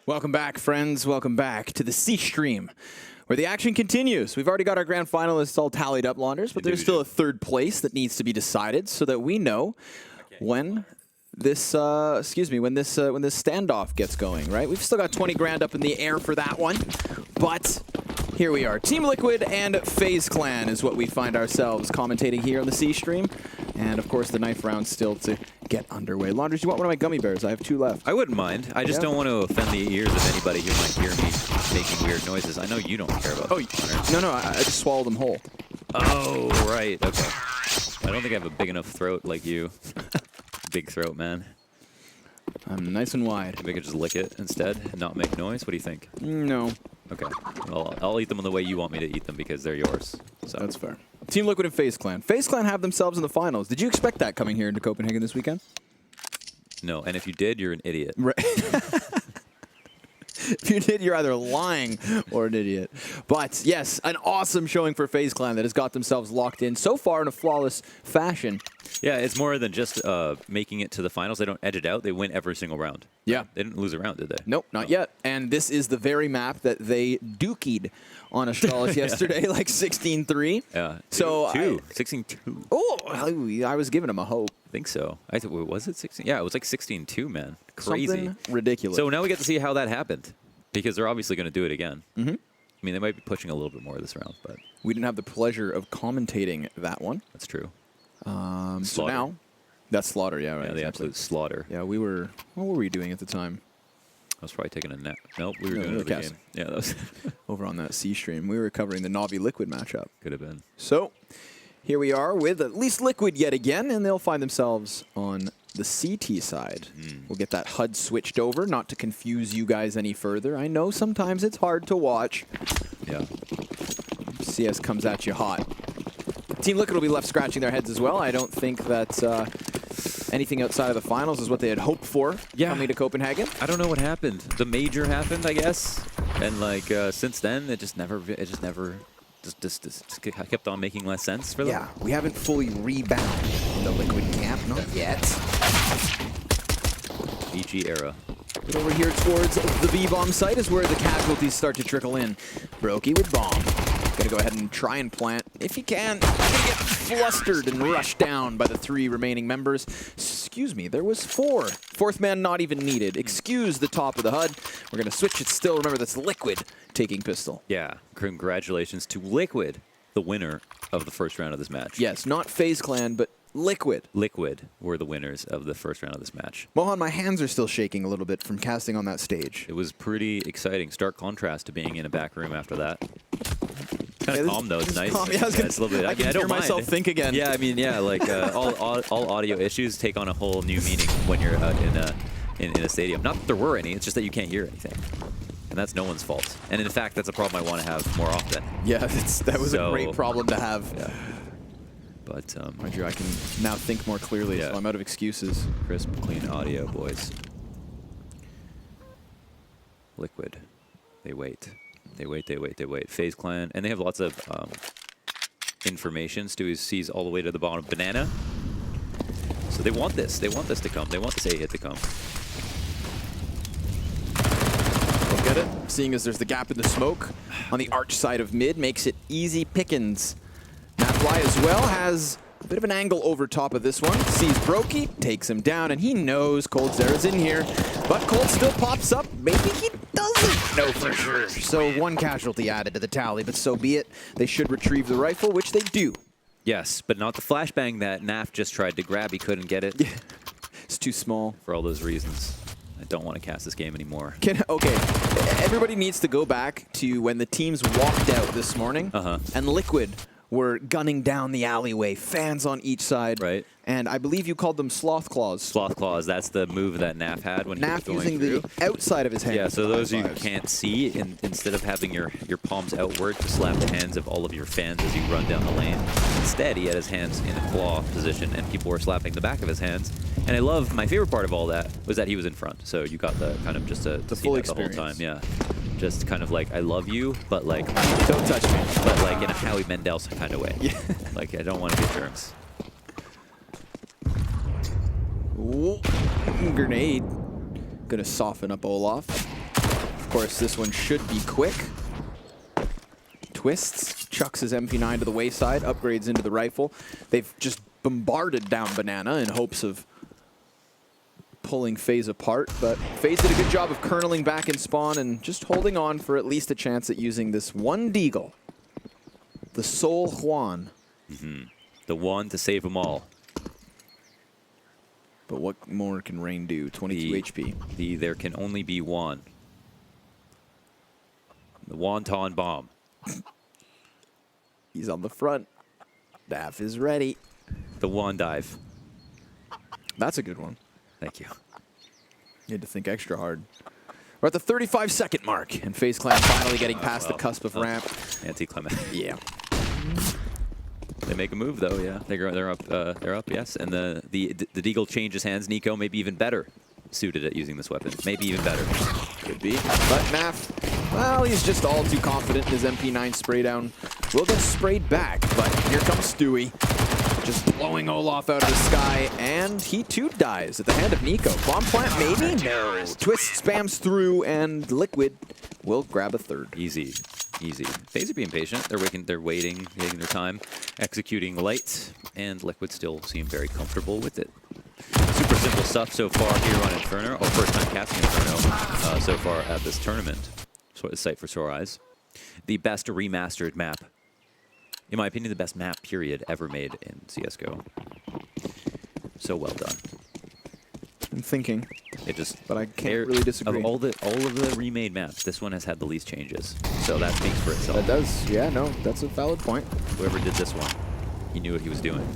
Welcome back, friends. Welcome back to the C stream, where the action continues. We've already got our grand finalists all tallied up, Launders, but there's still a third place that needs to be decided so that we know when this when this standoff gets going, right? We've still got 20 grand up in the air for that one, but here we are. Team Liquid and FaZe Clan is what we find ourselves commentating here on the C stream. And of course, the knife round still to get underway. Launders, you want one of my gummy bears? I have 2 left. I wouldn't mind. I just don't want to offend the ears of anybody who might hear me making weird noises. I know you don't care about that. No, I just swallowed them whole. Oh, right. Okay. I don't think I have a big enough throat like you. Big throat, man. I'm nice and wide. Maybe I could just lick it instead and not make noise. What do you think? No. Okay. Well, I'll eat them the way you want me to eat them because they're yours. So that's fair. Team Liquid and FaZe Clan. FaZe Clan have themselves in the finals. Did you expect that coming here into Copenhagen this weekend? No, and if you did, you're an idiot. Right. If you did, you're either lying or an idiot. But yes, an awesome showing for FaZe Clan that has got themselves locked in so far in a flawless fashion. Yeah, it's more than just making it to the finals. They don't edge it out. They win every single round. Yeah. They didn't lose a round, did they? Nope, not yet. And this is the very map that they dookied on Astralis yesterday, like 16-3. Yeah. So 16-2. Oh, I was giving them a hope. I think so. I thought, was it 16? Yeah, it was like 16-2, man. Crazy. Something ridiculous. So now we get to see how that happened, because they're obviously going to do it again. Mm-hmm. I mean, they might be pushing a little bit more this round, but we didn't have the pleasure of commentating that one. That's true. So now, that's Slaughter, yeah, right. Yeah, the absolute slaughter. Yeah, we were. What were we doing at the time? I was probably taking a nap. Nope, we were doing another game. Yeah, that was over on that C stream. We were covering the Navi Liquid matchup. Could have been. So here we are with at least Liquid yet again, and they'll find themselves on the CT side. We'll get that HUD switched over, not to confuse you guys any further. I know sometimes it's hard to watch. Yeah. CS comes at you hot. Team Liquid will be left scratching their heads as well. I don't think that anything outside of the finals is what they had hoped for coming to Copenhagen. I don't know what happened. The major happened, I guess, and like since then, it just kept on making less sense for them. Yeah, we haven't fully rebounded in the Liquid camp, not yet. BG era. But over here towards the B-bomb site is where the casualties start to trickle in. Brokey with bomb. Gonna go ahead and try and plant. If he can, he's gonna get flustered and rushed down by the 3 remaining members. Excuse me, there was 4. 4th man not even needed. Excuse the top of the HUD. We're gonna switch it still. Remember, that's Liquid taking pistol. Yeah, congratulations to Liquid, the winner of the first round of this match. Yes, not FaZe Clan, but Liquid. Liquid were the winners of the first round of this match. Mohan, my hands are still shaking a little bit from casting on that stage. It was pretty exciting. Stark contrast to being in a back room after that. Kind of calm though. It's nice. Calm. Yeah, it's a little bit. I can hear myself think again. Yeah, I mean, yeah, like all audio issues take on a whole new meaning when you're out in a stadium. Not that there were any. It's just that you can't hear anything, and that's no one's fault. And in fact, that's a problem I want to have more often. Yeah, that was a great problem to have. Yeah. But mind you, I can now think more clearly, so I'm out of excuses. Crisp, clean audio, boys. Liquid. They wait. They wait, they wait, they wait. FaZe Clan, and they have lots of information. Stu sees all the way to the bottom of Banana. So they want this. They want this to come. They want this A-hit to come. Look at it. Seeing as there's the gap in the smoke on the arch side of mid, makes it easy pickings. Nafly as well has a bit of an angle over top of this one. Sees Brokey, takes him down, and he knows coldzera's in here. But Cold still pops up. Maybe he doesn't know for sure. So 1 casualty added to the tally, but so be it. They should retrieve the rifle, which they do. Yes, but not the flashbang that Naf just tried to grab. He couldn't get it. Yeah. It's too small. For all those reasons. I don't want to cast this game anymore. Okay, everybody needs to go back to when the teams walked out this morning, and Liquid were gunning down the alleyway, fans on each side. Right. And I believe you called them sloth claws. Sloth claws, that's the move that Naf had when he was going using through. The outside of his hand. Yeah, so those of you who can't see, instead of having your palms outward to slap the hands of all of your fans as you run down the lane, instead he had his hands in a claw position and people were slapping the back of his hands. And I love, my favorite part of all that was that he was in front. So you got the kind of just the full experience the whole time. Yeah. Just kind of like, I love you, but like, don't touch me. But like in a Howie Mandel kind of way. Yeah. Like, I don't want to get germs. Ooh. Grenade. Gonna soften up Olaf. course, this one should be quick. Twists, chucks his MP9 to the wayside, upgrades into the rifle. They've just bombarded down Banana in hopes of pulling FaZe apart, but FaZe did a good job of kerneling back in spawn and just holding on for at least a chance at using this one deagle. The Sol Juan. The one to save them all. But what more can Rain do? 22 HP. There can only be one. The Wonton Bomb. He's on the front. Daff is ready. The Wand Dive. That's a good one. Thank you. You had to think extra hard. We're at the 35-second mark, and FaZe Clan finally getting past the cusp of ramp. Anti-climate. Yeah. They make a move though, yeah. They're up. They're up. Yes, and the deagle changes hands. Nico maybe even better suited at using this weapon. Maybe even better. Could be. But Naf, well, he's just all too confident in his MP9 spray down. Will get sprayed back, but here comes Stewie, just blowing Olaf out of the sky, and he too dies at the hand of Nico. Bomb plant maybe? No. Twist spams through, and Liquid will grab a third. Easy. Easy. FaZe are being patient. They're waiting, taking their time, executing light, and Liquid still seem very comfortable with it. Super simple stuff so far here on Inferno, or first time casting Inferno so far at this tournament. So it's sight for sore eyes. The best remastered map. In my opinion, the best map, period, ever made in CSGO. So well done. I'm thinking. It just, but I can't really disagree. Of all of the remade maps, this one has had the least changes. So that speaks for itself. That does, yeah, no, that's a valid point. Whoever did this one, he knew what he was doing.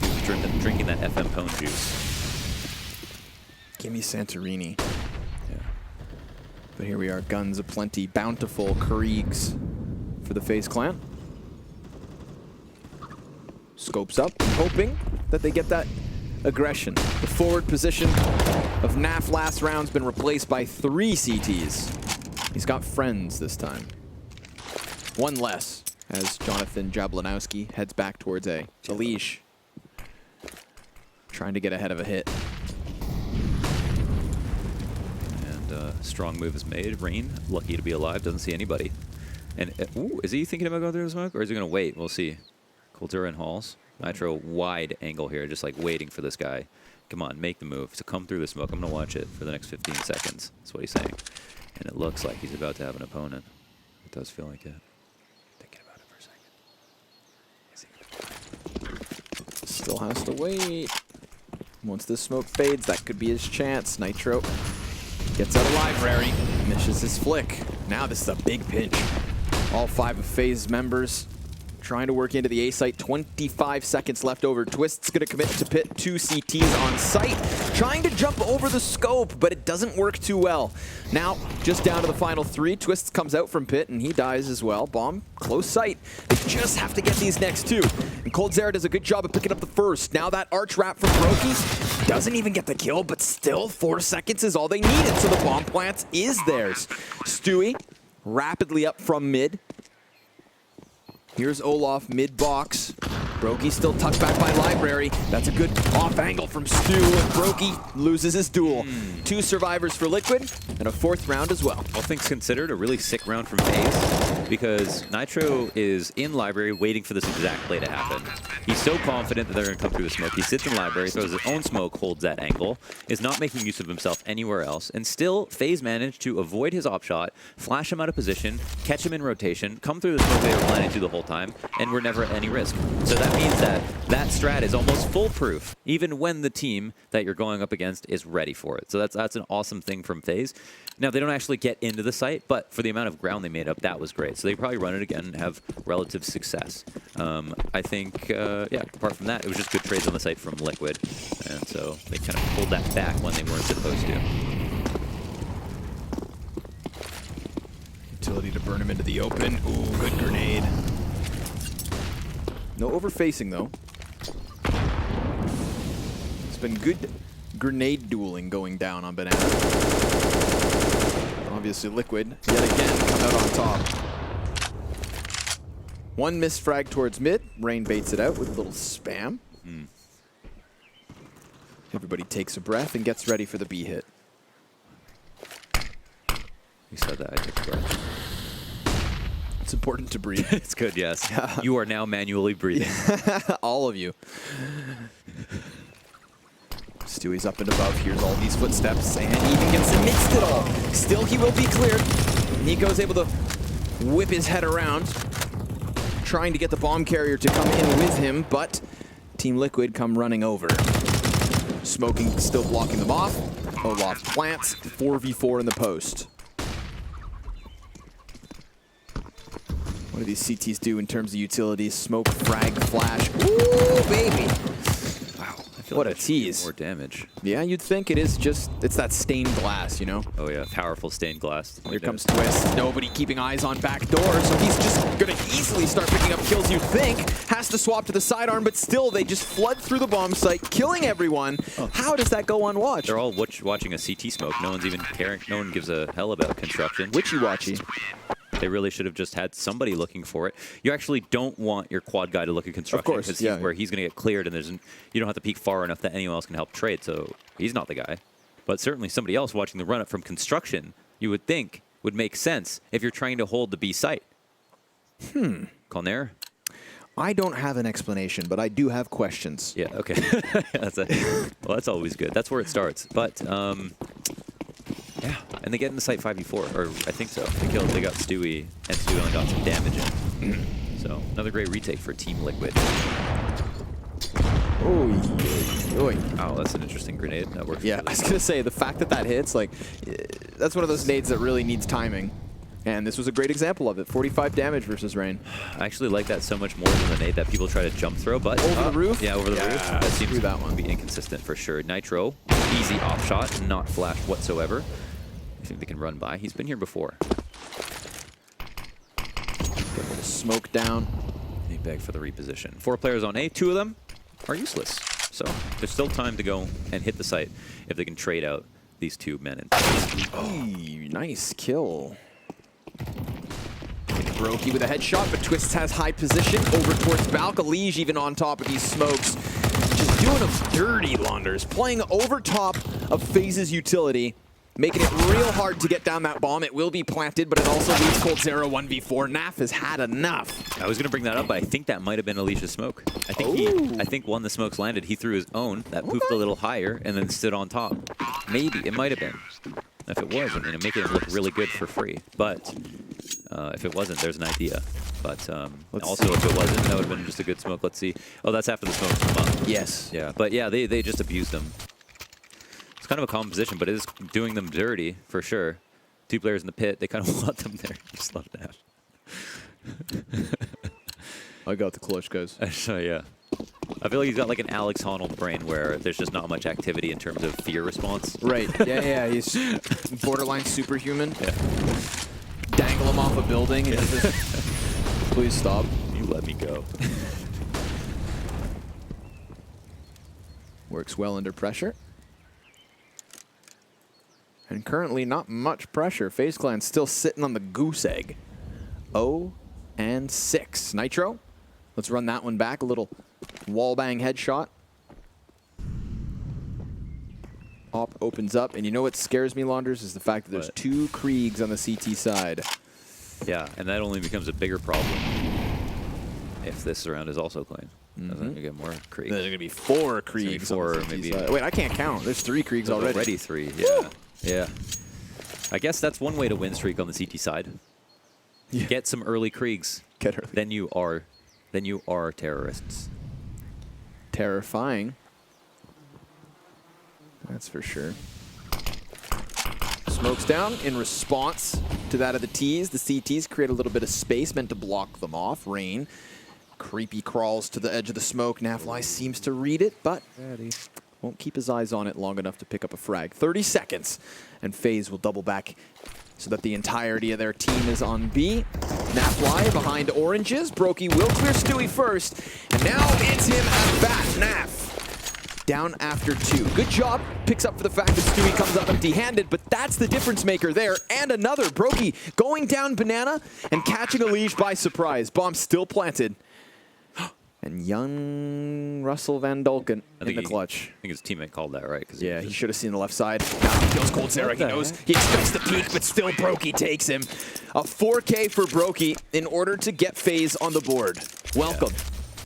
He was drinking that FM Pone juice. Give me Santorini. Yeah. But here we are, guns aplenty, bountiful Kriegs for the FaZe Clan. Scopes up, hoping that they get that aggression. The forward position of Naf last round's been replaced by 3 CTs. He's got friends this time. One less as Jonathan Jablanowski heads back towards A. Alish trying to get ahead of a hit. And strong move is made. Rain, lucky to be alive, doesn't see anybody. And ooh, is he thinking about going through the smoke, or is he going to wait? We'll see. Kultura and Halls. Nitro wide angle here, just like waiting for this guy. Come on, make the move. So come through the smoke. I'm going to watch it for the next 15 seconds. That's what he's saying. And it looks like he's about to have an opponent. It does feel like it. Thinking about it for a second. Still has to wait. Once this smoke fades, that could be his chance. Nitro gets out of library, misses his flick. Now this is a big pinch. All 5 of FaZe members trying to work into the A site. 25 seconds left over. Twist's going to commit to pit 2 CTs on site. Trying to jump over the scope, but it doesn't work too well. Now, just down to the final 3. Twist comes out from pit, and he dies as well. Bomb, close sight. They just have to get these next 2. And Coldzera does a good job of picking up the first. Now that arch wrap from Brokey doesn't even get the kill, but still 4 seconds is all they needed. So the bomb plant is theirs. Stewie rapidly up from mid. Here's Olaf mid-box. Brokey still tucked back by library. That's a good off angle from Stu, and Brokey loses his duel. 2 survivors for Liquid, and a 4th round as well. All things considered, a really sick round from FaZe, because Nitro is in library waiting for this exact play to happen. He's so confident that they're going to come through the smoke. He sits in library, throws his own smoke, holds that angle, is not making use of himself anywhere else, and still FaZe managed to avoid his op shot, flash him out of position, catch him in rotation, come through the smoke they were planning to the whole time, and we're never at any risk. So that means that strat is almost foolproof, even when the team that you're going up against is ready for it. So that's an awesome thing from FaZe. Now, they don't actually get into the site, but for the amount of ground they made up, that was great. So they probably run it again and have relative success. I think, yeah, apart from that, it was just good trades on the site from Liquid. And so they kind of pulled that back when they weren't supposed to. Utility to burn him into the open. Ooh, good grenade. No overfacing, though. It's been good grenade dueling going down on Banana. Obviously, Liquid, yet again, come out on top. 1 missed frag towards mid. Rain baits it out with a little spam. Everybody takes a breath and gets ready for the B hit. said that, I took a breath. It's important to breathe. It's good, yes. Yeah. You are now manually breathing. All of you. Stewie's up and above. Here's all these footsteps, and even gets amidst it all. Still, he will be cleared. Nico's able to whip his head around, trying to get the bomb carrier to come in with him, but Team Liquid come running over. Smoking still blocking them off. Olaf plants, 4v4 in the post. What do these CTs do in terms of utilities? Smoke, frag, flash. Ooh, baby! What a tease. More damage. Yeah, you'd think it is just, it's that stained glass, you know? Oh yeah, powerful stained glass. Here comes Twist. Nobody keeping eyes on back door, so he's just going to easily start picking up kills, you'd think. Has to swap to the sidearm, but still, they just flood through the bomb site, killing everyone. Oh. How does that go unwatched? They're all watching a CT smoke. No one's even caring. No one gives a hell about construction. Witchy-watchy. They really should have just had somebody looking for it. You actually don't want your quad guy to look at construction. Of course, because yeah. Where he's going to get cleared, and you don't have to peek far enough that anyone else can help trade, so he's not the guy. But certainly somebody else watching the run-up from construction, you would think, would make sense if you're trying to hold the B site. Colnair? I don't have an explanation, but I do have questions. Yeah, okay. Well, that's always good. That's where it starts. But, yeah, and they get into site 5v4, or I think so. They got Stewie, and Stewie only got some damage in. So, another great retake for Team Liquid. Oh, that's an interesting grenade. That works. Yeah, really I was going to say, the fact that hits, like, that's one of those nades that really needs timing. And this was a great example of it. 45 damage versus Rain. I actually like that so much more than the nade that people try to jump throw, but... Over the roof? Yeah, over the roof. That seems to be inconsistent for sure. Nitro, easy off shot, not flash whatsoever. I think they can run by. He's been here before. Get a little smoke down. They beg for the reposition. 4 players on A. 2 of them are useless. So there's still time to go and hit the site if they can trade out these 2 men. Nice kill. Brokey with a headshot, but Twist has high position over towards Balkalige, even on top of these smokes. Just doing them dirty, Launders. Playing over top of FaZe's utility, making it real hard to get down that bomb. It will be planted, but it also leaves Cold0 1v4. Naf has had enough. I was going to bring that up, but I think that might have been Alicia's smoke. I think when the smokes landed, he threw his own, that poofed a little higher, and then stood on top. Maybe. It might have been. If it was, I mean, making it look really good for free. But if it wasn't, there's an idea. But also, if it wasn't, that would have been just a good smoke. Let's see. Oh, that's after the smokes come up. Yes. Yeah, but yeah, they just abused them. It's kind of a common position, but it is doing them dirty, for sure. 2 players in the pit, they kind of want them there. Just love that. I got the clutch, guys. So, yeah. I feel like he's got like an Alex Honnold brain where there's just not much activity in terms of fear response. Right. Yeah, he's borderline superhuman. Yeah. Dangle him off a building and just, please stop. You let me go. Works well under pressure. And currently not much pressure. FaZe Clan still sitting on the goose egg. 0-6. Nitro. Let's run that one back. A little wallbang headshot. Op opens up, and you know what scares me, Launders, is the fact that there's 2 Kriegs on the CT side. Yeah, and that only becomes a bigger problem if this round is also clean. Then you get more Kriegs. There's going to be 4 Kriegs. 4, maybe. Wait, I can't count. There's 3 Kriegs already. Already 3, yeah. Woo! Yeah. I guess that's one way to win streak on the CT side. Yeah. Get some early Kriegs. Get early. Then you are terrorists. Terrifying. That's for sure. Smokes down in response to that of the Ts. The CTs create a little bit of space meant to block them off. Rain creepy crawls to the edge of the smoke. Nafly seems to read it, but won't keep his eyes on it long enough to pick up a frag. 30 seconds, and FaZe will double back so that the entirety of their team is on B. Nafly behind oranges. Brokey will clear Stewie first, and now it's him at bat. Naf down after 2. Good job. Picks up for the fact that Stewie comes up empty-handed, but that's the difference maker there. And another. Brokey going down banana and catching a leash by surprise. Bomb still planted. And young Russell Van Dolken in the clutch. I think his teammate called that, right? Yeah, he should have seen the left side. Now he kills Cold Sarah. He knows he expects the peak, but still Brokey takes him. A 4K for Brokey in order to get FaZe on the board. Welcome.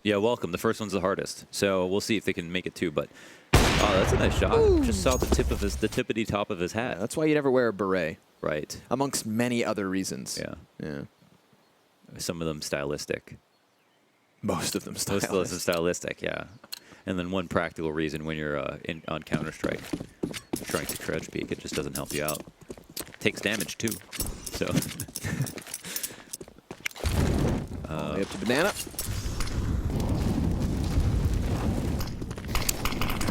Yeah, welcome. The first one's the hardest. So we'll see if they can make it too, but oh, that's a nice shot. Ooh. Just saw the tippity top of his hat. Yeah, that's why you never wear a beret. Right. Amongst many other reasons. Yeah. Yeah. Some of them stylistic. Most of them stylistic. Most of them stylistic, yeah. And then one practical reason when you're on Counter-Strike trying to crouch peek, it just doesn't help you out. Takes damage too. So all the way up to Banana.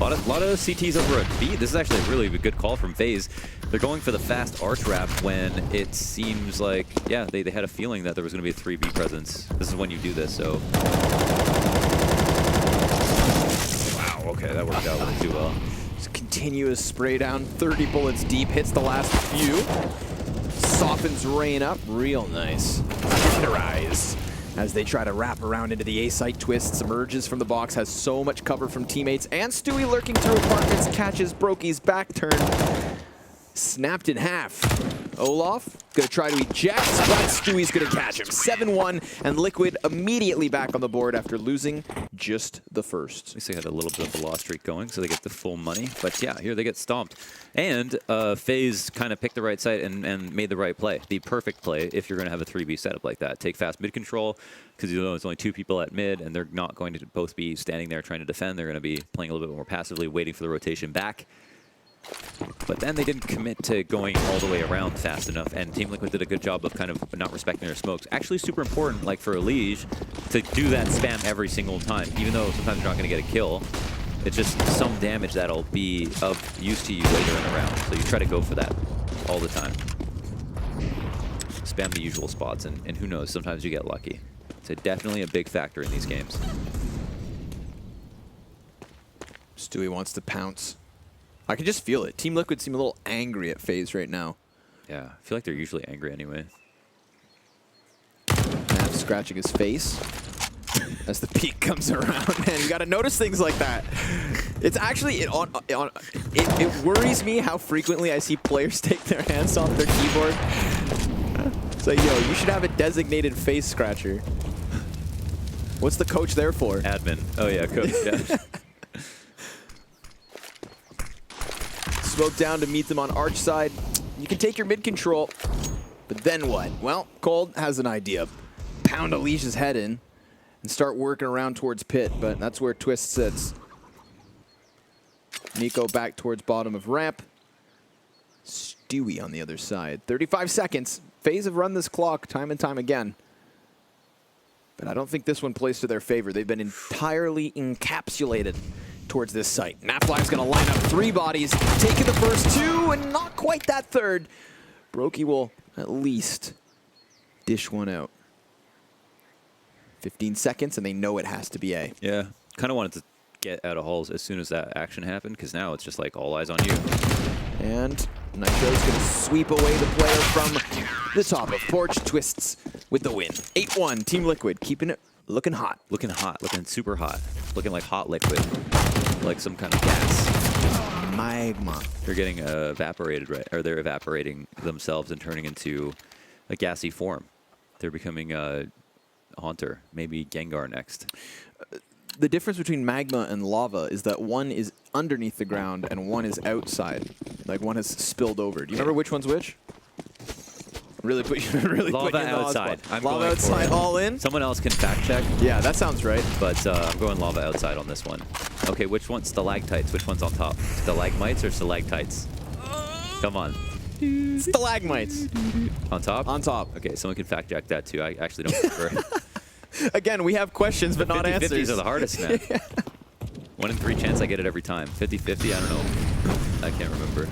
A lot of CTs over at B. This is actually a really good call from FaZe. They're going for the fast arch wrap when it seems like, yeah, they had a feeling that there was going to be a 3B presence. This is when you do this, so. Wow, okay, that worked out really too well. Just a continuous spray down, 30 bullets deep, hits the last few. Softens Rain up, real nice. Tenderized. As they try to wrap around into the A site, Twists emerges from the box, has so much cover from teammates, and Stewie lurking through apartments catches Brokey's back turn. Snapped in half. Olaf gonna try to eject, but Stewie's gonna catch him. 7-1, and Liquid immediately back on the board after losing just the first. At least they had a little bit of a loss streak going, so they get the full money. But yeah, here they get stomped. And FaZe kind of picked the right side and made the right play. The perfect play if you're gonna have a 3B setup like that. Take fast mid control, because you know there's only 2 people at mid, and they're not going to both be standing there trying to defend. They're gonna be playing a little bit more passively, waiting for the rotation back. But then they didn't commit to going all the way around fast enough, and Team Liquid did a good job of kind of not respecting their smokes. Actually super important, like for Elige, to do that spam every single time, even though sometimes you're not going to get a kill. It's just some damage that'll be of use to you later in the round, so you try to go for that all the time. Spam the usual spots, and who knows, sometimes you get lucky. So definitely a big factor in these games. Stewie wants to pounce. I can just feel it. Team Liquid seem a little angry at FaZe right now. Yeah, I feel like they're usually angry anyway. Nav scratching his face as the peak comes around. Man, you got to notice things like that. It's actually, it worries me how frequently I see players take their hands off their keyboard. It's like, yo, you should have a designated face scratcher. What's the coach there for? Admin. Oh yeah, coach, yeah. Smoke down to meet them on arch side. You can take your mid control, but then what? Well, Cold has an idea. Pound Alicia's head in and start working around towards pit, but that's where Twist sits. Nico back towards bottom of ramp. Stewie on the other side. 35 seconds. FaZe have run this clock time and time again. But I don't think this one plays to their favor. They've been entirely encapsulated towards this site. Nafly's gonna line up 3 bodies, taking the first 2, and not quite that third. Brokey will at least dish one out. 15 seconds, and they know it has to be A. Yeah, kind of wanted to get out of halls as soon as that action happened, because now it's just like all eyes on you. And Nitro's gonna sweep away the player from the top of Porch. Twists with the win. 8-1, Team Liquid, keeping it looking hot. Looking hot, looking super hot. Looking like hot liquid. Like some kind of gas. Magma. They're getting evaporated, right? Or they're evaporating themselves and turning into a gassy form. They're becoming a Haunter, maybe Gengar next. The difference between magma and lava is that one is underneath the ground and one is outside. Like one has spilled over. Do you remember which one's which? Really put Lava outside. I'm lava outside, all in? Someone else can fact check. Yeah, that sounds right. But I'm going lava outside on this one. Okay, which one's stalactites? Which one's on top? Stalagmites or stalactites? Come on. Stalagmites. On top? On top. Okay, someone can fact check that too. I actually don't remember. Again, we have questions but not answers. 50-50s are the hardest, man. Yeah. 1 in 3 chance I get it every time. 50-50, I don't know. I can't remember.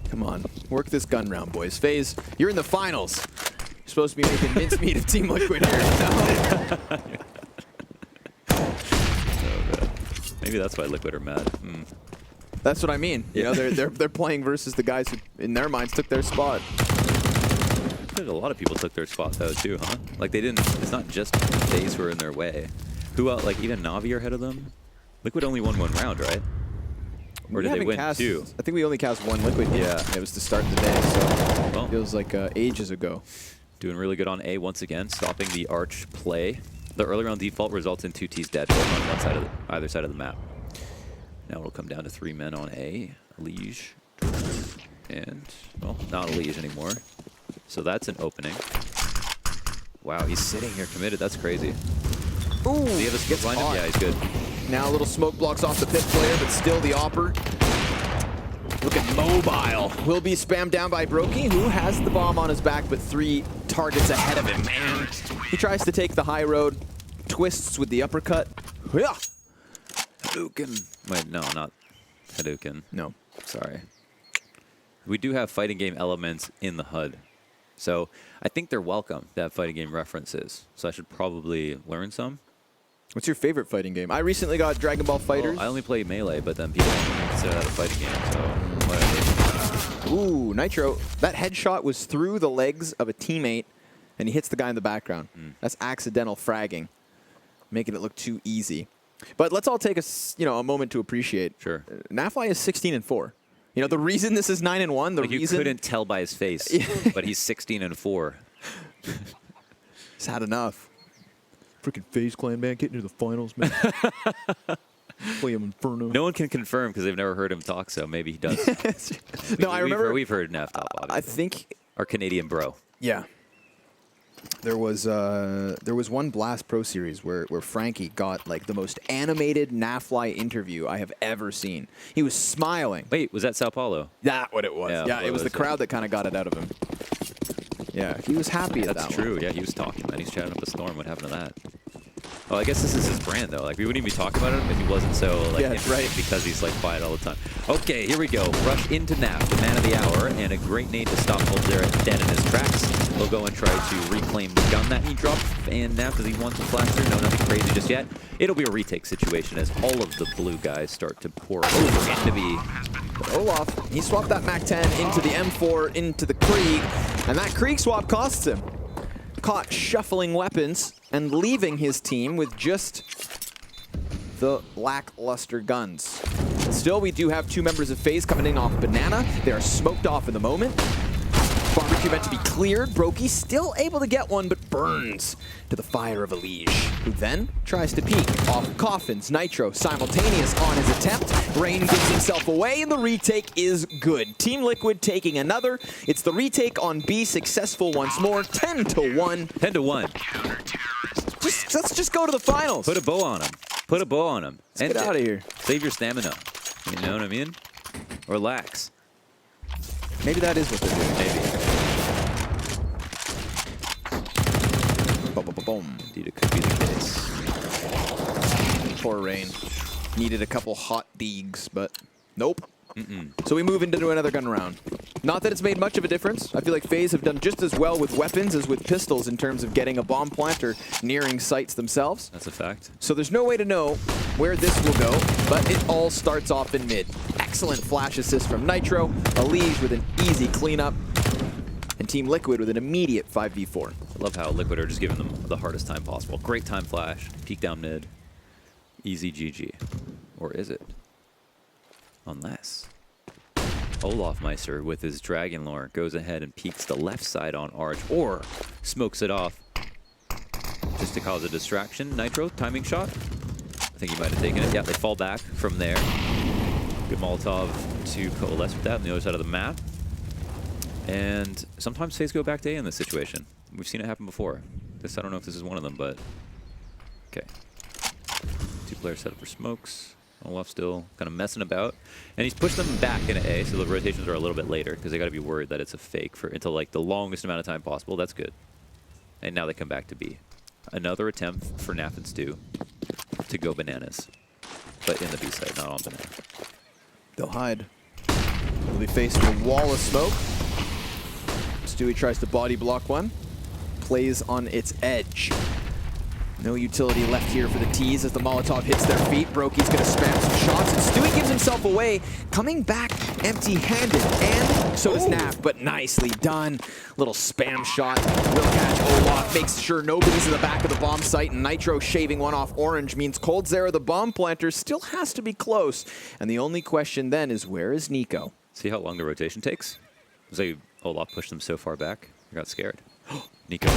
Come on, work this gun round, boys. FaZe, you're in the finals. You're supposed to be making mincemeat of Team Liquid here. No. Oh, maybe that's why Liquid are mad. That's what I mean. You know, they're playing versus the guys who, in their minds, took their spot. Liquid, a lot of people took their spot though too, huh? Like they didn't, it's not just FaZe who are in their way. Who else, like even Na'Vi are ahead of them? Liquid only won 1 round, right? Or did they win 2? I think we only cast 1 Liquid game. Yeah. It was to start the day, so Well, it feels like ages ago. doing really good on A once again, stopping the Arch play. The early round default results in 2 T's dead, both on one side of either side of the map. Now it'll come down to 3 men on A. Liege. And, well, not a Liege anymore. So that's an opening. Wow, he's sitting here committed. That's crazy. Ooh, Does he have a split blind him? Yeah, he's good. Now a little smoke blocks off the pit player, but still the Opper. Looking mobile. Will be spammed down by Brokey, who has the bomb on his back, but 3 targets ahead of him. Man, he tries to take the high road, twists with the uppercut. Yeah. Hadouken. Wait, no, not Hadouken. No. Sorry. We do have fighting game elements in the HUD. So I think they're welcome to have fighting game references. So I should probably learn some. What's your favorite fighting game? I recently got Dragon Ball FighterZ. Well, I only play Melee, but then people don't consider that a fighting game, so whatever. Ooh, Nitro. That headshot was through the legs of a teammate, and he hits the guy in the background. That's accidental fragging, making it look too easy. But let's all take a moment to appreciate. Sure. Nafly is 16-4. You know, the reason this is 9-1, the like reason... You couldn't tell by his face, but he's 16-4. He's had enough. Freaking FaZe clan, man, getting to the finals, man. Play him Inferno. No one can confirm because they've never heard him talk, so maybe he does. No, I remember... We've heard Naf talk, obviously. I think... Our Canadian bro. Yeah. There was one Blast Pro series where Frankie got like the most animated Nafly interview I have ever seen. He was smiling. Wait, was that Sao Paulo? That's what it was. Yeah, it was the crowd it. that kind of got it out of him. Yeah, he was happy at that one. That's true. Yeah, he was talking, man. He's chatting up a storm. What happened to that? Oh, I guess this is his brand, though. Like, we wouldn't even be talking about him if he wasn't so, like, interesting because he's, like, quiet all the time. Okay, here we go. Rush into Naf, the man of the hour, and a great nade to stop Volterra dead in his tracks. He'll go and try to reclaim the gun that he dropped, and Naf, does he want to flash through? No, nothing crazy just yet. It'll be a retake situation as all of the blue guys start to pour over into B. But Olaf, he swapped that MAC-10 into the M4, into the Krieg, and that Krieg swap costs him. Caught shuffling weapons and leaving his team with just the lackluster guns. Still, we do have 2 members of FaZe coming in off Banana. They are smoked off in the moment. Barbecue meant to be cleared. Brokey still able to get one, but burns to the fire of a Liege, who then tries to peek off Coffins. Nitro simultaneous on his attempt. Rain gives himself away, and the retake is good. Team Liquid taking another. It's the retake on B, successful once more. 10-1. 10-1. Let's just go to the finals. Put a bow on him. Put a bow on him. Let's get out of here. Save your stamina. You know what I mean? Or lax. Maybe that is what they're doing. Maybe. Boom. Indeed, it could be the case. Poor Rain. Needed a couple hot digs, but nope. So we move into another gun round. Not that it's made much of a difference. I feel like FaZe have done just as well with weapons as with pistols in terms of getting a bomb planter nearing sites themselves. That's a fact. So there's no way to know where this will go, but it all starts off in mid. Excellent flash assist from Nitro, a Liege with an easy cleanup, and Team Liquid with an immediate 5v4. I love how Liquid are just giving them the hardest time possible. Great time flash, peek down mid, easy GG. Or is it? Unless Olafmeister with his Dragon Lore goes ahead and peeks the left side on Arch, or smokes it off just to cause a distraction. Nitro, timing shot. I think he might have taken it. Yeah, they fall back from there. Good Molotov to coalesce with that on the other side of the map. And sometimes FaZe go back to A in this situation. We've seen it happen before. I don't know if this is one of them, but okay. 2 players set up for smokes. Olaf still kind of messing about. And he's pushed them back into A, so the rotations are a little bit later because they got to be worried that it's a fake for until like the longest amount of time possible. That's good. And now they come back to B. Another attempt for Naf and Stu to go bananas. But in the B side, not on banana. They'll hide. They'll be faced with a wall of smoke. Stewie tries to body block one. Plays on its edge. No utility left here for the T's as the Molotov hits their feet. Brokey's going to spam some shots, and Stewie gives himself away, coming back empty-handed, and so does Naf, but nicely done. Little spam shot, will catch Olaf, makes sure nobody's in the back of the bomb site, and Nitro shaving one off Orange means Cold Zera, the bomb planter, still has to be close. And the only question then is, where is Nico? See how long the rotation takes? It was like Olaf pushed them so far back, I got scared. Nico,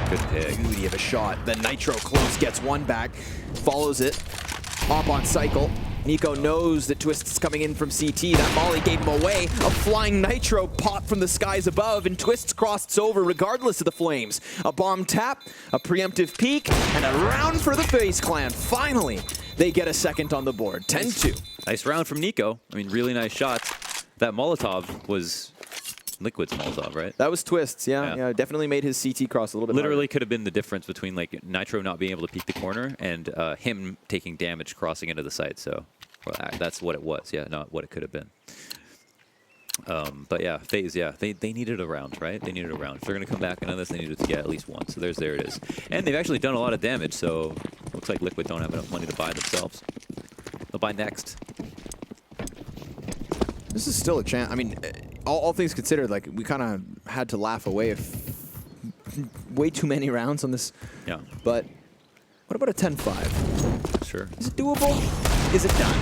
good pick. Beauty of a shot. Then Nitro close, gets one back, follows it, hop on cycle. Nico knows that Twist's coming in from CT. That molly gave him away. A flying Nitro pop from the skies above, and Twist's crossed over regardless of the flames. A bomb tap, a preemptive peek, and a round for the FaZe clan. Finally, they get a second on the board. 10-2. Nice round from Nico. I mean, really nice shots. That Molotov was Liquid's Molotov, right? That was Twist's, yeah. Definitely made his CT cross a little bit Literally harder. could have been the difference between like Nitro not being able to peek the corner and him taking damage crossing into the site. So well, that's what it was. Yeah, not what it could have been. But yeah, FaZe, yeah, they needed a round, right? They needed a round. If they're going to come back into this, they needed to get at least one. So there it is. And they've actually done a lot of damage, so looks like Liquid don't have enough money to buy themselves. They'll buy next. This is still a chance. I mean, all things considered, like, we kind of had to laugh away way too many rounds on this. Yeah. But what about a 10-5? Sure. Is it doable? Is it done?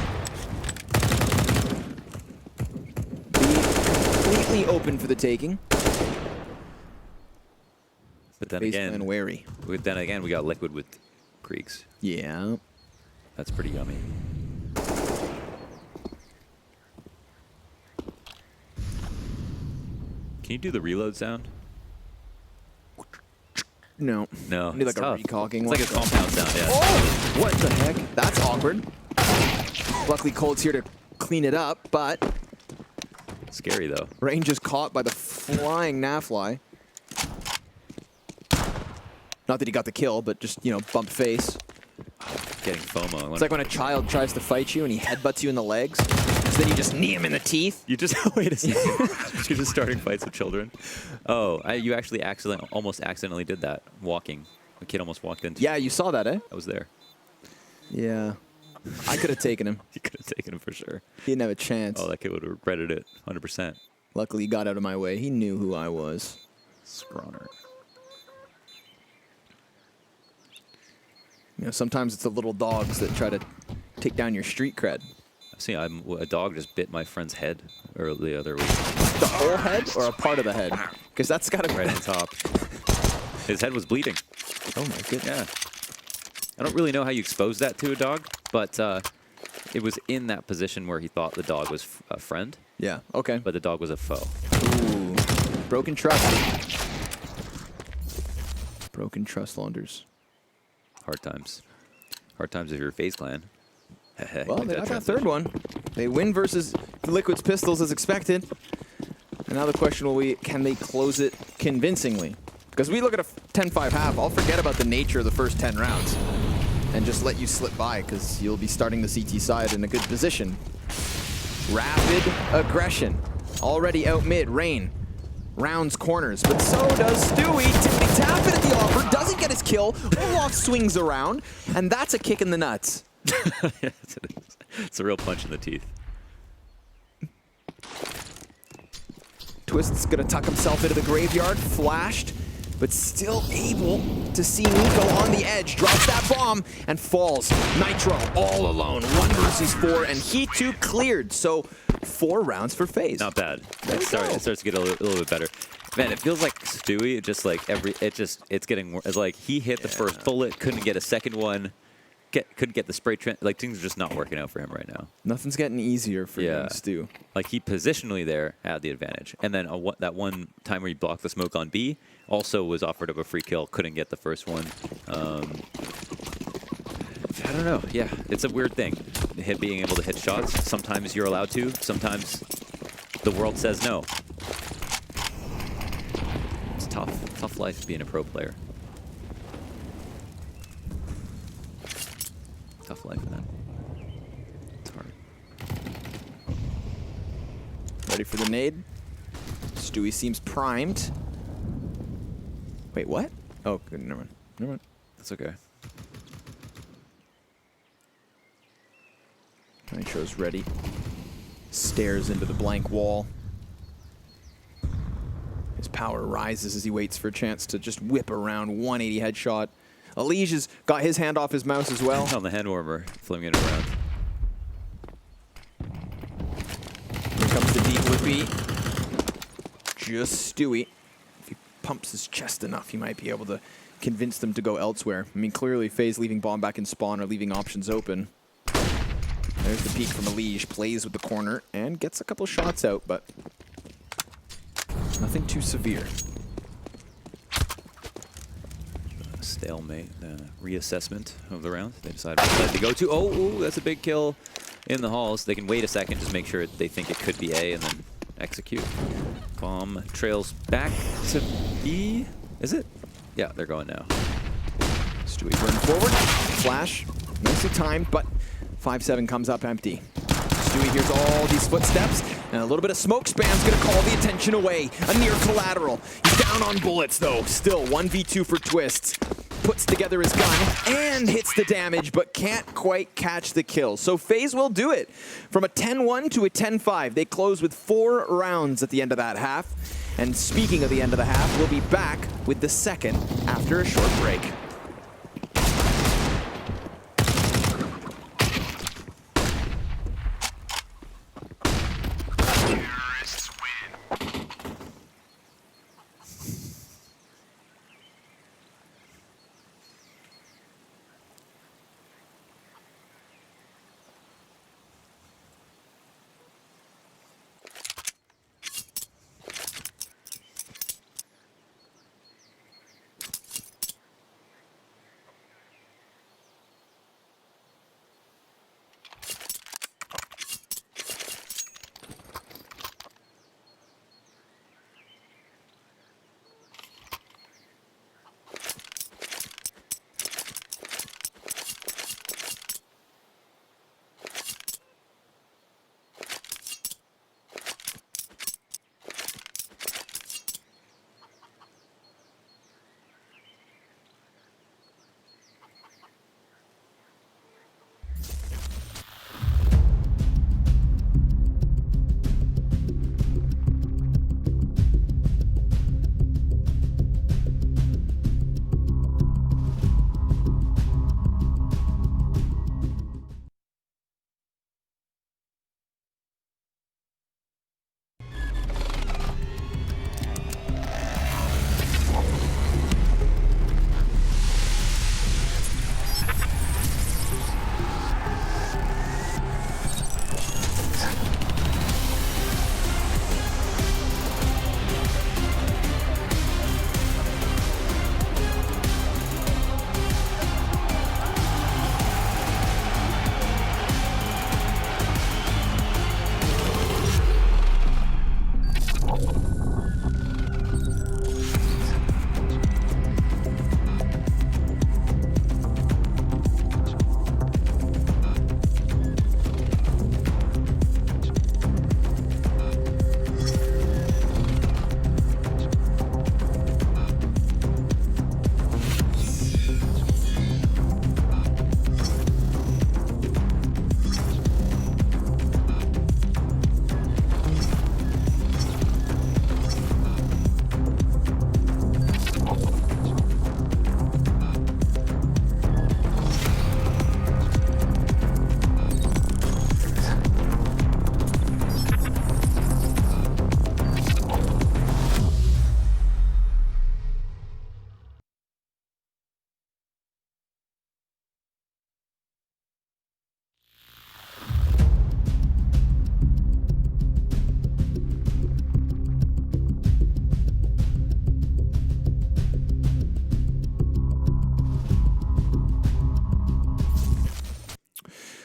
Completely open for the taking. But then FaZe again, clan wary. we got Liquid with Creeks. Yeah. That's pretty yummy. Can you do the reload sound? No. No. Need like it's a tough. recocking It's one. like a compound sound, yeah. Oh! What the heck? That's awkward. Luckily, Cold's here to clean it up, but Scary though. Rain just caught by the flying Nafly. Not that he got the kill, but just, you know, bump face. Getting FOMO. It's like when a child tries to fight you and he headbutts you in the legs, so then you just knee him in the teeth. You just wait a second. You're just starting fights with children. Oh, you actually almost accidentally did that. Walking, a kid almost walked into. Yeah, you saw that, eh? I was there. Yeah, I could have taken him. You could have taken him for sure. He didn't have a chance. Oh, that kid would have regretted it, 100%. Luckily, he got out of my way. He knew who I was. Scrawner. You know, sometimes it's the little dogs that try to take down your street cred. See, a dog just bit my friend's head early the other week. The whole head or a part of the head? Because that's got to be Right on top. His head was bleeding. Oh my goodness. Yeah. I don't really know how you expose that to a dog, but it was in that position where he thought the dog was a friend. Yeah, okay. But the dog was a foe. Ooh. Broken trust. Broken trust, Launders. Hard times. Hard times if you're a FaZe clan. Well, they got that third one. They win versus Liquid's Pistols as expected. And now the question will be, can they close it convincingly? Because we look at a 10-5 half, I'll forget about the nature of the first 10 rounds and just let you slip by because you'll be starting the CT side in a good position. Rapid aggression. Already out mid. Rain rounds corners, but so does Stewie. Tippity tap it at the offer, doesn't get his kill. Olaf swings around, and that's a kick in the nuts. Yes, it is. It's a real punch in the teeth. Twist's gonna tuck himself into the graveyard, flashed, but still able to see Nico on the edge, drops that bomb, and falls. Nitro all alone, 1 versus 4, and he too cleared, so 4 rounds for FaZe. Not bad. It starts to get a little bit better. Man, it feels like Stewie, just like it's getting worse. It's like he hit the first bullet, couldn't get a second one, couldn't get the spray trend. Like things are just not working out for him right now. Nothing's getting easier for young Stu. Like he positionally there had the advantage, and then that one time where he blocked the smoke on B also was offered up a free kill, couldn't get the first one. I don't know. Yeah, it's a weird thing. Being able to hit shots. Sometimes you're allowed to. Sometimes the world says no. It's tough. Tough life being a pro player. Tough life, man. It's hard. Ready for the nade? Stewie seems primed. Wait, what? Oh, good. Never mind. Never mind. That's okay. Nitro's ready. stares into the blank wall. His power rises as he waits for a chance to just whip around 180 headshot. Elige has got his hand off his mouse as well. On the hand warmer, flinging it around. Here comes the deep whippy. Just Stewie. If he pumps his chest enough, he might be able to convince them to go elsewhere. I mean, clearly FaZe leaving bomb back in spawn or leaving options open. There's the peek from Elige, plays with the corner and gets a couple shots out, but nothing too severe. Stalemate, reassessment of the round. They decide which side to go to. Oh, that's a big kill in the halls. They can wait a second, just make sure they think it could be A and then execute. Bomb trails back to B. Is it? Yeah, they're going now. Stewie burning forward. Flash. Nicely timed, but 5-7 comes up empty. Stewie hears all these footsteps, and a little bit of smoke spam's gonna call the attention away. A near collateral. He's down on bullets though. Still 1v2 for Twists. Puts together his gun and hits the damage, but can't quite catch the kill. So FaZe will do it. From a 10-1 to a 10-5. They close with 4 rounds at the end of that half. And speaking of the end of the half, we'll be back with the second after a short break.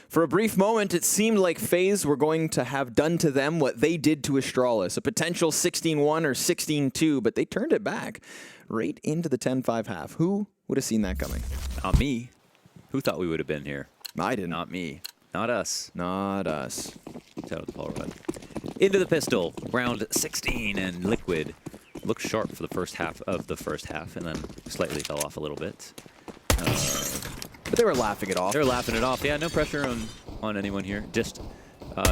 For a brief moment, it seemed like FaZe were going to have done to them what they did to Astralis, a potential 16-1 or 16-2, but they turned it back right into the 10-5 half. Who would have seen that coming? Not me. Who thought we would have been here? I didn't. Not me. Not us. Not us. Shout out to Paul Rudd. Into the pistol, round 16, and Liquid looked sharp for the first half of the first half, and then slightly fell off a little bit. But they were laughing it off. They were laughing it off. Yeah, no pressure on anyone here. Just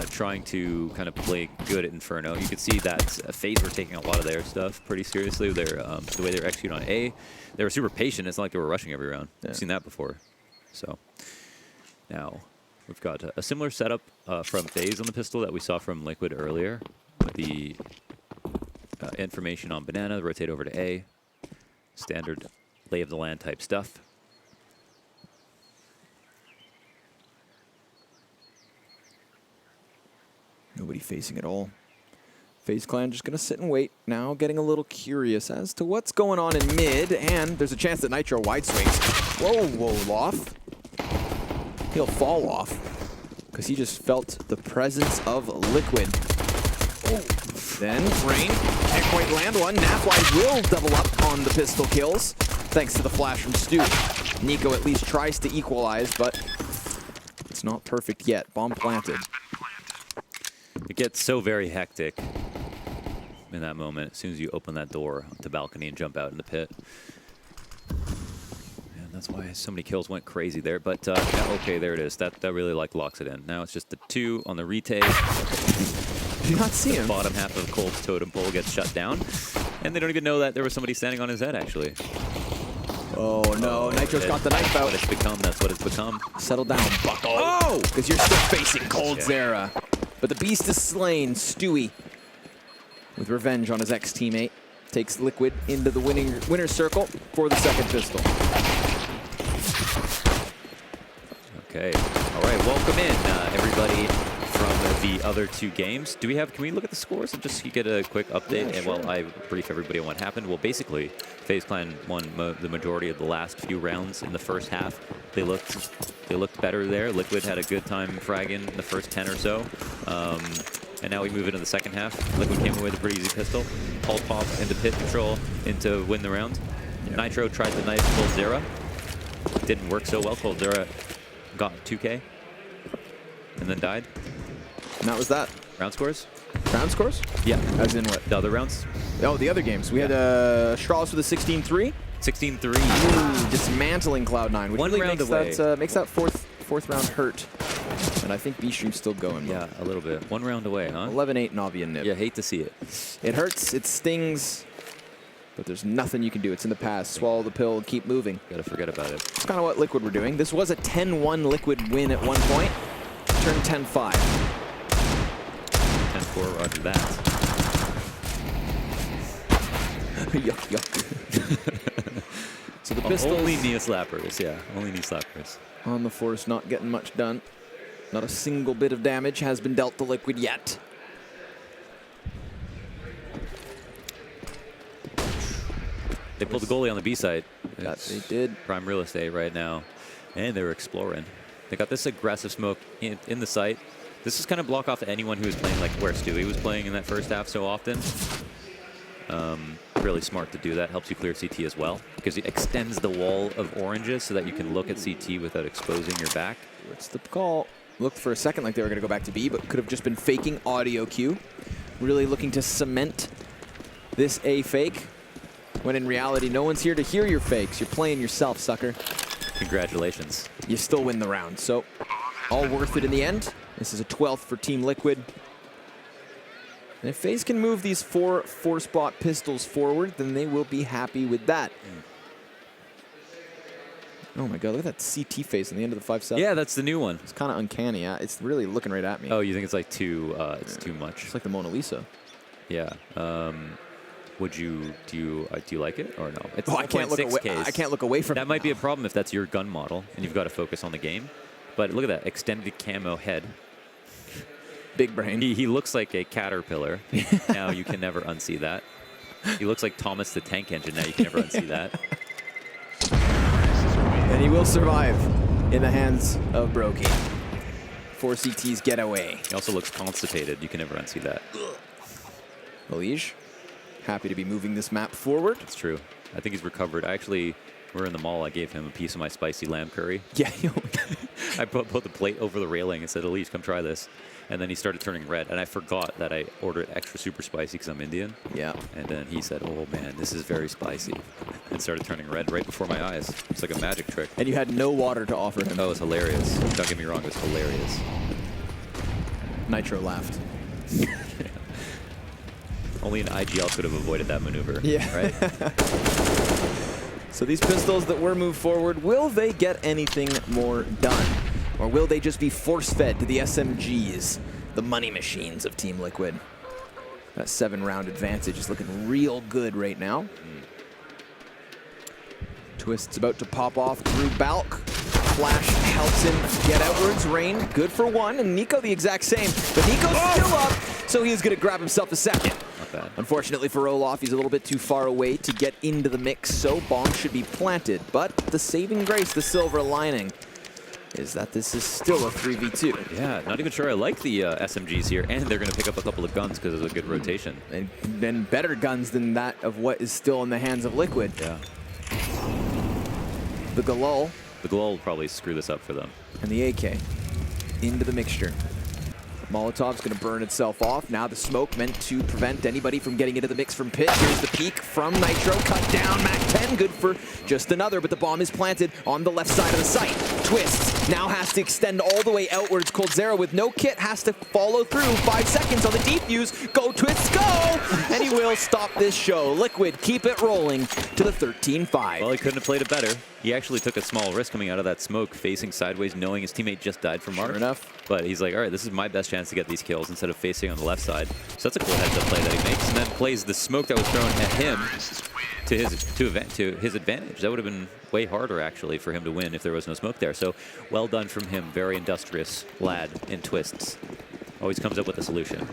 trying to kind of play good at Inferno. You could see that FaZe were taking a lot of their stuff pretty seriously. The way they were executing on A, they were super patient. It's not like they were rushing every round. Yeah. I've seen that before. So now we've got a similar setup from FaZe on the pistol that we saw from Liquid earlier, with the information on Banana, rotate over to A, standard lay of the land type stuff. Nobody facing at all. FaZe Clan just going to sit and wait now, getting a little curious as to what's going on in mid, and there's a chance that Nitro wide swings. Whoa, Loth. He'll fall off because he just felt the presence of Liquid. Oh. Then Rain can't quite land one. Nafwise will double up on the pistol kills, thanks to the flash from Stu. Nico at least tries to equalize, but it's not perfect yet. Bomb planted. It gets so very hectic in that moment as soon as you open that door to balcony and jump out in the pit. And that's why so many kills went crazy there. But yeah, okay, there it is. That really locks it in. Now it's just the 2 on the retake. Did you not see him? The bottom half of Cold's totem pole gets shut down. And they don't even know that there was somebody standing on his head, actually. Oh no, Nitro's got the knife out. That's what it's become. Settle down, bucko. Oh! Because you're still facing Cold Zera. But the beast is slain. Stewie, with revenge on his ex-teammate, takes Liquid into the winner's circle for the second pistol. Okay. All right. Welcome in, everybody, from the other 2 games. Can we look at the scores and just get a quick update? Yeah, sure. And while I brief everybody on what happened, well, basically, FaZe Clan won the majority of the last few rounds in the first half. They looked better there. Liquid had a good time fragging in the first 10 or so. And now we move into the second half. Liquid came away with a pretty easy pistol. Pulse pop into pit control to win the round. Yeah. Nitro tried to knife Cold Zera. Didn't work so well. Cold Zera got 2K and then died. And that was that. Round scores? Round scores? Yeah. As in what? The other rounds? Oh, the other games. We had Astralis with a 16-3. 16-3. Dismantling Cloud9. Which One really round makes away. Makes that fourth round hurt. And I think B-Stream's still going. Yeah, a little bit. 1 round away, huh? 11-8 Navi and Nib. Yeah, hate to see it. It hurts, it stings, but there's nothing you can do. It's in the past. Swallow the pill and keep moving. Gotta forget about it. It's kind of what Liquid were doing. This was a 10-1 Liquid win at one point. Turned 10-5. 10-4, roger that. Yuck, yuck. So the pistols... Only knee slappers, yeah. Only knee slappers. On the force, not getting much done. Not a single bit of damage has been dealt to Liquid yet. They pulled the goalie on the B side. That they did. Prime real estate right now. And they were exploring. They got this aggressive smoke in the site. This is kind of block off to anyone who was playing like where Stewie was playing in that first half so often. Really smart to do that. Helps you clear CT as well, because it extends the wall of oranges so that you can look at CT without exposing your back. What's the call? Looked for a second like they were going to go back to B, but could have just been faking audio cue. Really looking to cement this A fake, when in reality, no one's here to hear your fakes. You're playing yourself, sucker. Congratulations. You still win the round, so all worth it in the end. This is a 12th for Team Liquid. And if FaZe can move these 4 4-spot pistols forward, then they will be happy with that. Oh my god, look at that CT face on the end of the 5-7. Yeah, that's the new one. It's kind of uncanny. It's really looking right at me. Oh, you think it's like too much? It's like the Mona Lisa. Yeah. Do you like it or no? It's I can't look away. I can't look away from it. That might be a problem if that's your gun model and you've got to focus on the game. But look at that extended camo head. Big brain. He looks like a caterpillar. Now you can never unsee that. He looks like Thomas the Tank Engine. Now you can never unsee that. And he will survive in the hands of Brokey. 4 CTs get away. He also looks constipated. You can never unsee that. Elige, happy to be moving this map forward. It's true. I think he's recovered. We're in the mall. I gave him a piece of my spicy lamb curry. Yeah. I put the plate over the railing and said, Elige, come try this. And then he started turning red, and I forgot that I ordered extra super spicy because I'm Indian. Yeah. And then he said, oh man, this is very spicy. And started turning red right before my eyes. It's like a magic trick. And you had no water to offer him. Oh, it was hilarious. Don't get me wrong, it was hilarious. Nitro laughed. Only an IGL could have avoided that maneuver. Yeah. Right? So these pistols that were moved forward, will they get anything more done? Or will they just be force-fed to the SMGs, the money machines of Team Liquid? That 7-round advantage is looking real good right now. Twist's about to pop off through Balk. Flash helps him get outwards. Rain, good for one, and Nico the exact same. But Nico's still up, so he's going to grab himself a second. Not bad. Unfortunately for Olaf, he's a little bit too far away to get into the mix, so bomb should be planted. But the saving grace, the silver lining, is that this is still a 3v2. Yeah, not even sure I like the SMGs here, and they're going to pick up a couple of guns because of a good rotation. And better guns than that of what is still in the hands of Liquid. Yeah. The Galul. The Galul will probably screw this up for them. And the AK into the mixture. Molotov's going to burn itself off. Now the smoke meant to prevent anybody from getting into the mix from pit. Here's the peek from Nitro. Cut down. Mac 10, good for just another, but the bomb is planted on the left side of the site. Twist now has to extend all the way outwards. Coldzera with no kit has to follow through. 5 seconds on the defuse. Go Twist, go! And he will stop this show. Liquid keep it rolling to the 13-5. Well, he couldn't have played it better. He actually took a small risk coming out of that smoke, facing sideways, knowing his teammate just died from Mark. Sure enough. But he's like, all right, this is my best chance to get these kills instead of facing on the left side. So that's a cool heads-up play that he makes, and then plays the smoke that was thrown at him to his advantage. That would have been way harder, actually, for him to win if there was no smoke there. So well done from him. Very industrious lad in Twists. Always comes up with a solution.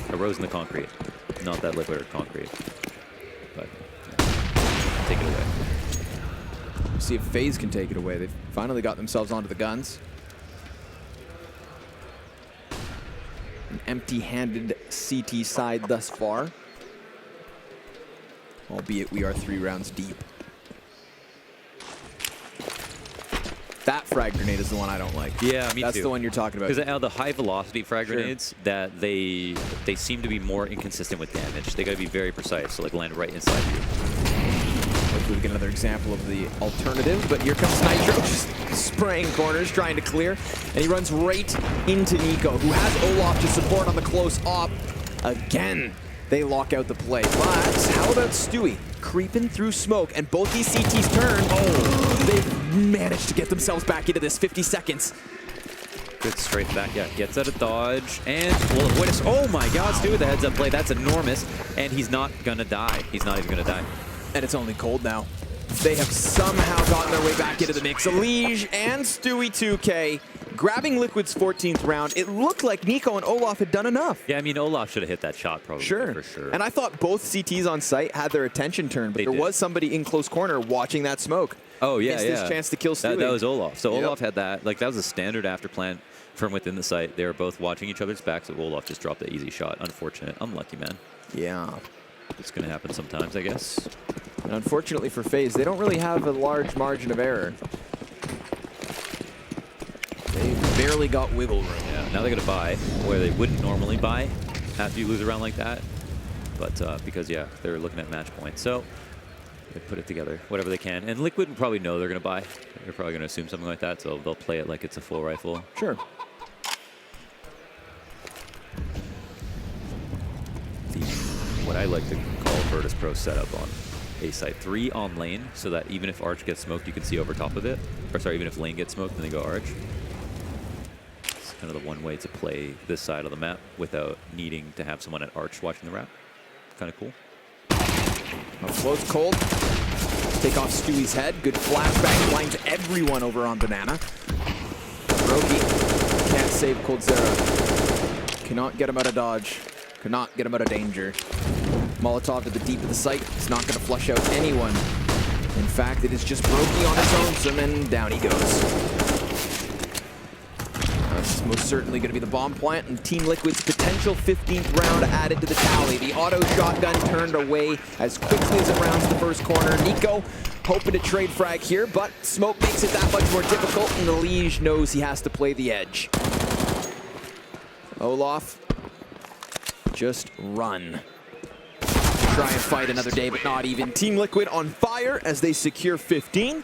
A rose in the concrete. Not that Liquid or concrete. But yeah. Take it away. See if FaZe can take it away. They've finally got themselves onto the guns. An empty-handed CT side thus far. Albeit we are 3 rounds deep. That frag grenade is the one I don't like. Yeah, me That's too. the one you're talking about. Because the high velocity frag Sure. grenades, that they seem to be more inconsistent with damage. They got to be very precise, so like land right inside you. Hopefully we get another example of the alternative, but here comes Nitro, just spraying corners, trying to clear, and he runs right into Nico, who has Olaf to support on the close op. Again, they lock out the play. But how about Stewie creeping through smoke, and both these CTs turn. Oh, they've managed to get themselves back into this. 50 seconds. Good straight back, yeah. Gets out of dodge, and will avoid us. Oh my god, Stu with the heads up play. That's enormous, and he's not gonna die. He's not even gonna die. And it's only cold now. They have somehow gotten their way back into the mix. Elige and Stewie 2K grabbing Liquid's 14th round. It looked like Nico and Olaf had done enough. Yeah, I mean, Olaf should have hit that shot probably, for sure. And I thought both CTs on site had their attention turned, but there was somebody in close corner watching that smoke. Oh, yeah, Missed his chance to kill Stewie. That was Olaf. So Olaf had that. Like, that was a standard after plant from within the site. They were both watching each other's backs, so Olaf just dropped the easy shot. Unfortunate. Unlucky, man. Yeah. It's going to happen sometimes, I guess. And unfortunately for FaZe, they don't really have a large margin of error. They barely got wiggle room. Yeah, now they're going to buy where they wouldn't normally buy after you lose a round like that. But because, yeah, they're looking at match points. So they put it together, whatever they can. And Liquid probably know they're going to buy. They're probably going to assume something like that, so they'll play it like it's a full rifle. Sure. What I like to call Virtus Pro setup on A site. 3 on lane, so that even if Arch gets smoked, you can see over top of it. Or sorry, even if lane gets smoked, then they go Arch. It's kind of the one way to play this side of the map without needing to have someone at Arch watching the wrap. Kind of cool. Floats cold. Take off Stewie's head. Good flashbang. Blinds everyone over on Banana. Rogi can't save Coldzera. Cannot get him out of dodge. Cannot get him out of danger. Molotov to the deep of the site. It's not going to flush out anyone. In fact, it is just Rogi on his own, so then down he goes. That's most certainly going to be the bomb plant, and Team Liquid's potential 15th round added to the tally. The auto shotgun turned away as quickly as it rounds the first corner. Nico hoping to trade frag here, but smoke makes it that much more difficult, and the Liege knows he has to play the edge. Olaf, just run. Try and fight another day, but not even. Team Liquid on fire as they secure 15.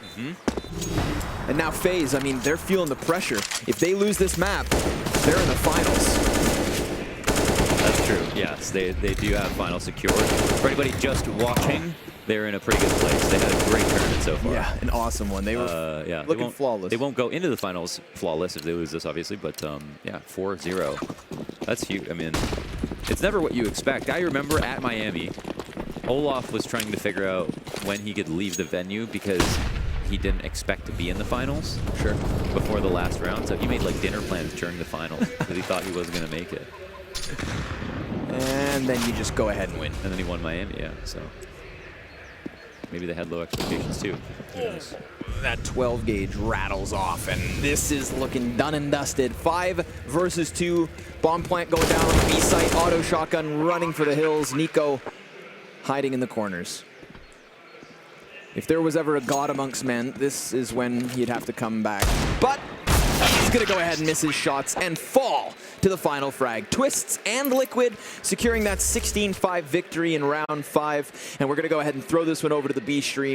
And now FaZe, I mean, they're feeling the pressure. If they lose this map, they're in the finals. That's true. Yes, they do have final secured. For anybody just watching, they're in a pretty good place. They had a great tournament so far. Yeah, an awesome one. They were looking flawless. They won't go into the finals flawless if they lose this, obviously, but yeah, 4-0. That's huge. I mean, it's never what you expect. I remember at Miami, Olaf was trying to figure out when he could leave the venue because he didn't expect to be in the finals before the last round. So he made like dinner plans during the finals because he thought he wasn't going to make it. And then you just go ahead and win. And then he won Miami, yeah. So maybe they had low expectations too. Who knows? That 12 gauge rattles off, and this is looking done and dusted. 5 versus 2. Bomb plant going down on the B site. Auto shotgun running for the hills. Nico hiding in the corners. If there was ever a god amongst men, this is when he'd have to come back. But he's going to go ahead and miss his shots and fall to the final frag. Twists and Liquid securing that 16-5 victory in round 5. And we're going to go ahead and throw this one over to the B stream.